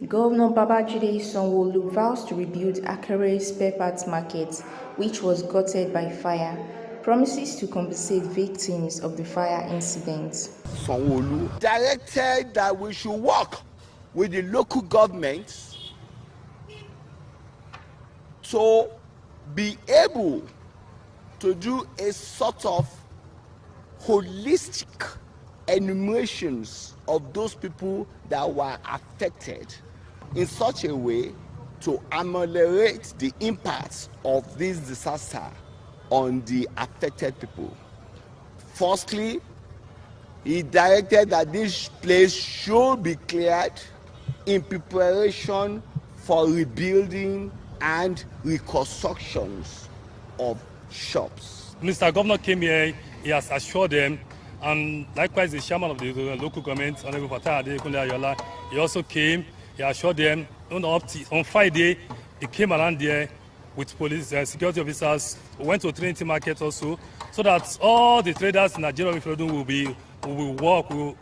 Governor Babajide Sanwo Olu vows to rebuild Akere spare parts market, which was gutted by fire, promises to compensate victims of the fire incident. Sanwo Olu directed that we should work with the local governments to be able to do a sort of holistic enumerations of those people that were affected in such a way to ameliorate the impacts of this disaster on the affected people. Firstly, he directed that this place should be cleared in preparation for rebuilding and reconstructions of shops. Mr. Governor came here, he has assured them, and likewise the chairman of the local government, Honorable Fatai Adekunle Ayola, he also came, he assured them on Friday, he came around there with police, security officers, went to Trinity Market also, so that all the traders in Nigeria will work.